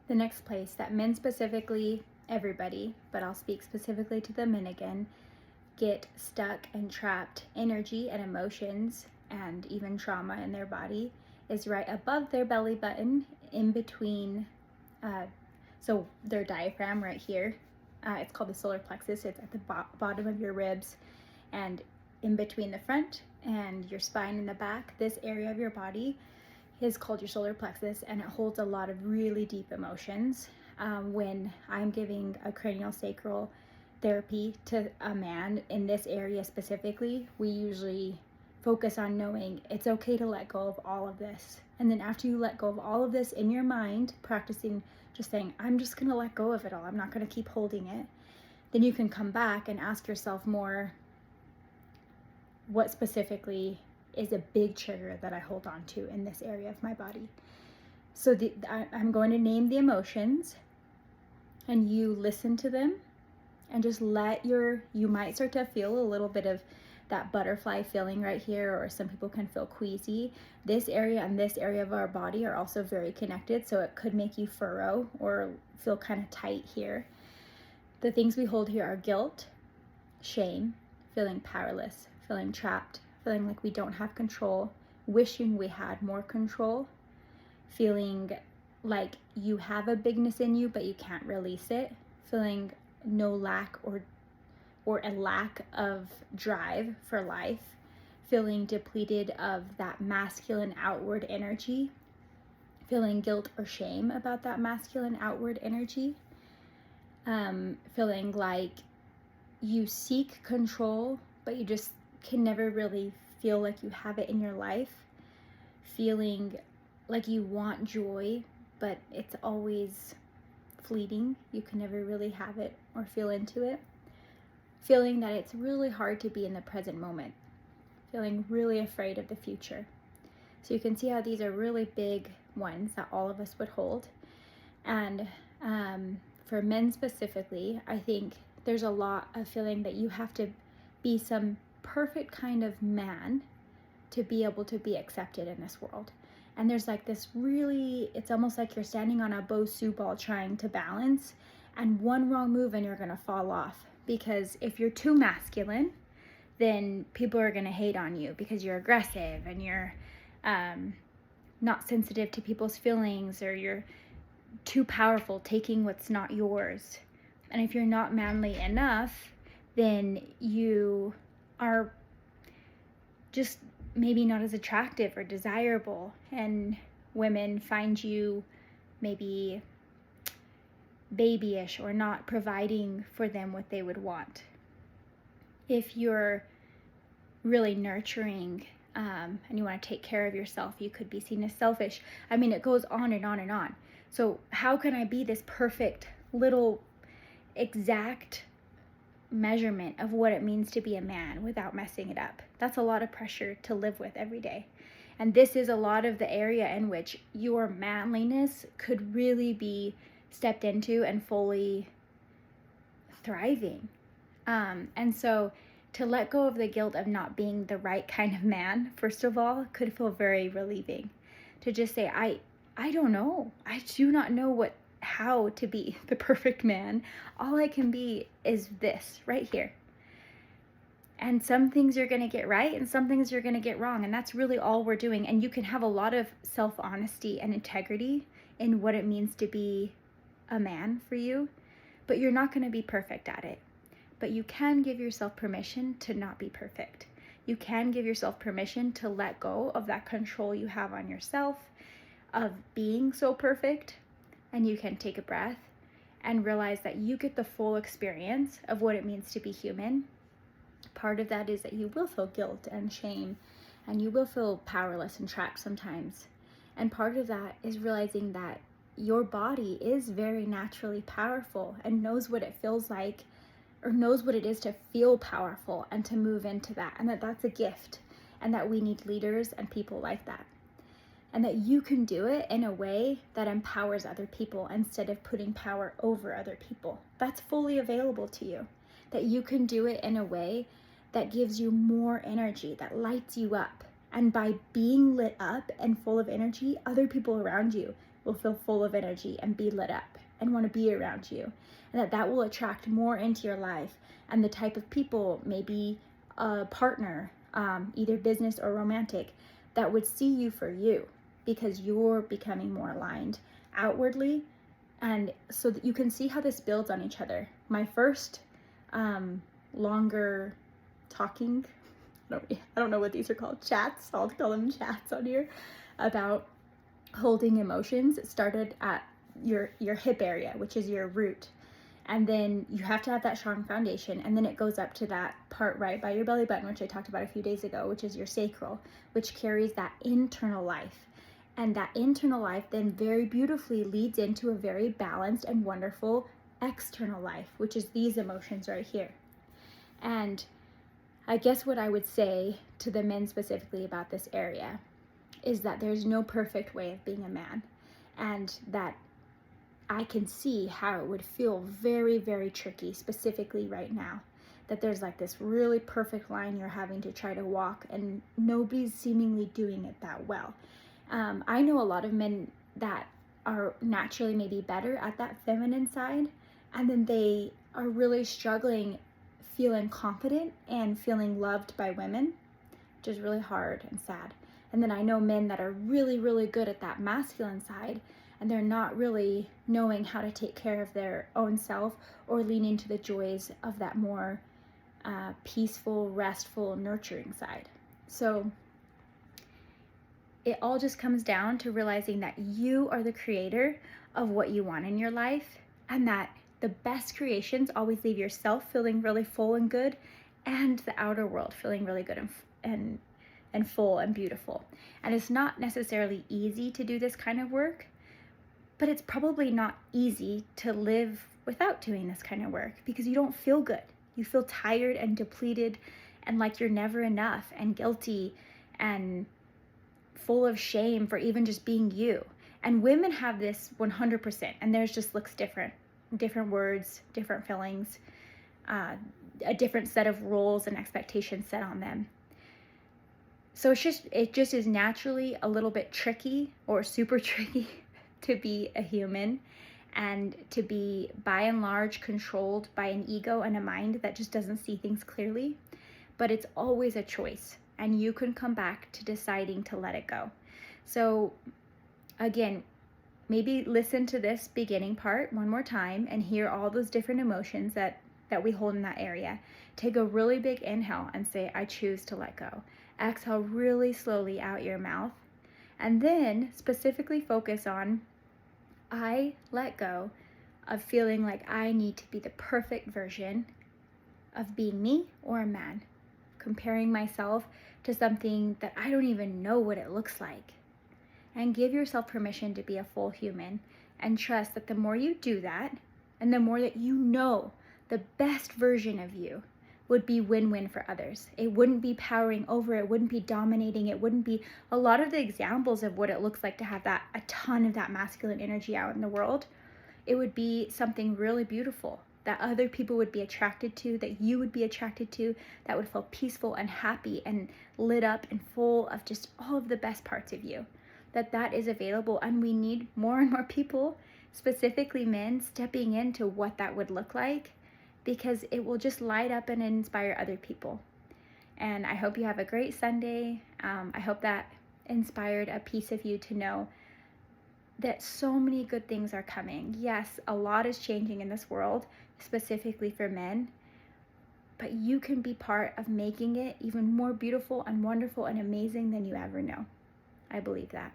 The next place that men specifically, everybody, but I'll speak specifically to the men again, get stuck and trapped energy and emotions and even trauma in their body is right above their belly button, in between, so their diaphragm right here. It's called the solar plexus. It's at the bottom of your ribs and in between the front and your spine in the back. This area of your body is called your solar plexus, and it holds a lot of really deep emotions. When I'm giving a cranial sacral therapy to a man in this area specifically, we usually focus on knowing it's okay to let go of all of this. And then after you let go of all of this in your mind, practicing just saying, I'm just going to let go of it all, I'm not going to keep holding it, then you can come back and ask yourself more, what specifically is a big trigger that I hold on to in this area of my body? So I'm going to name the emotions, and you listen to them and just you might start to feel a little bit of that butterfly feeling right here, or some people can feel queasy. This area and this area of our body are also very connected, so it could make you furrow or feel kind of tight here. The things we hold here are guilt, shame, feeling powerless, feeling trapped, feeling like we don't have control, wishing we had more control, feeling like you have a bigness in you but you can't release it, feeling no lack or a lack of drive for life, feeling depleted of that masculine outward energy, feeling guilt or shame about that masculine outward energy, feeling like you seek control but you just can never really feel like you have it in your life, feeling like you want joy but it's always fleeting, you can never really have it or feel into it, feeling that it's really hard to be in the present moment, feeling really afraid of the future. So you can see how these are really big ones that all of us would hold. And for men specifically, I think there's a lot of feeling that you have to be some perfect kind of man to be able to be accepted in this world. And there's like this really, it's almost like you're standing on a Bosu ball trying to balance, and one wrong move and you're gonna fall off. Because if you're too masculine, then people are gonna hate on you because you're aggressive and you're not sensitive to people's feelings, or you're too powerful, taking what's not yours. And if you're not manly enough, then you are just maybe not as attractive or desirable, and women find you maybe babyish or not providing for them what they would want. If you're really nurturing and you want to take care of yourself, you could be seen as selfish. I mean, it goes on and on and on. So how can I be this perfect little exact measurement of what it means to be a man without messing it up? That's a lot of pressure to live with every day. And this is a lot of the area in which your manliness could really be stepped into and fully thriving. And so to let go of the guilt of not being the right kind of man, first of all, could feel very relieving. To just say, I don't know. I do not know how to be the perfect man. All I can be is this right here. And some things you're going to get right and some things you're going to get wrong. And that's really all we're doing. And you can have a lot of self-honesty and integrity in what it means to be a man for you, but you're not going to be perfect at it. But you can give yourself permission to not be perfect. You can give yourself permission to let go of that control you have on yourself of being so perfect. And you can take a breath and realize that you get the full experience of what it means to be human. Part of that is that you will feel guilt and shame, and you will feel powerless and trapped sometimes. And part of that is realizing that your body is very naturally powerful and knows what it feels like, or knows what it is to feel powerful and to move into that, and that that's a gift, and that we need leaders and people like that. And that you can do it in a way that empowers other people instead of putting power over other people. That's fully available to you. That you can do it in a way that gives you more energy, that lights you up. And by being lit up and full of energy, other people around you will feel full of energy and be lit up and want to be around you. And that will attract more into your life. And the type of people, maybe a partner, either business or romantic, that would see you for you because you're becoming more aligned outwardly. And so that you can see how this builds on each other. My first longer talking, I don't know what these are called, chats, I'll call them chats on here, about holding emotions. It started at your hip area, which is your root. And then you have to have that strong foundation. And then it goes up to that part right by your belly button, which I talked about a few days ago, which is your sacral, which carries that internal life. And that internal life then very beautifully leads into a very balanced and wonderful external life, which is these emotions right here. And I guess what I would say to the men specifically about this area is that there's no perfect way of being a man, and that I can see how it would feel very, very tricky, specifically right now, that there's like this really perfect line you're having to try to walk, and nobody's seemingly doing it that well. I know a lot of men that are naturally maybe better at that feminine side, and then they are really struggling feeling confident and feeling loved by women, which is really hard and sad. And then I know men that are really, really good at that masculine side, and they're not really knowing how to take care of their own self or lean into the joys of that more peaceful, restful, nurturing side. So it all just comes down to realizing that you are the creator of what you want in your life, and that the best creations always leave yourself feeling really full and good, and the outer world feeling really good and full and beautiful. And it's not necessarily easy to do this kind of work, but it's probably not easy to live without doing this kind of work, because you don't feel good. You feel tired and depleted and like you're never enough and guilty and full of shame for even just being you. And women have this 100%, and theirs just looks different. Different words, different feelings, a different set of roles and expectations set on them. So it just is naturally a little bit tricky or super tricky to be a human, and to be by and large controlled by an ego and a mind that just doesn't see things clearly. But it's always a choice, and you can come back to deciding to let it go. So again, maybe listen to this beginning part one more time and hear all those different emotions that we hold in that area. Take a really big inhale and say, I choose to let go. Exhale really slowly out your mouth. And then specifically focus on, I let go of feeling like I need to be the perfect version of being me or a man. Comparing myself to something that I don't even know what it looks like. And give yourself permission to be a full human, and trust that the more you do that, and the more that you know the best version of you would be win-win for others. It wouldn't be powering over, it wouldn't be dominating, it wouldn't be a lot of the examples of what it looks like to have that, a ton of that masculine energy out in the world. It would be something really beautiful that other people would be attracted to, that you would be attracted to, that would feel peaceful and happy and lit up and full of just all of the best parts of you. That is available, and we need more and more people, specifically men, stepping into what that would look like, because it will just light up and inspire other people. And I hope you have a great Sunday. I hope that inspired a piece of you to know that so many good things are coming. Yes, a lot is changing in this world, specifically for men, but you can be part of making it even more beautiful and wonderful and amazing than you ever know. I believe that.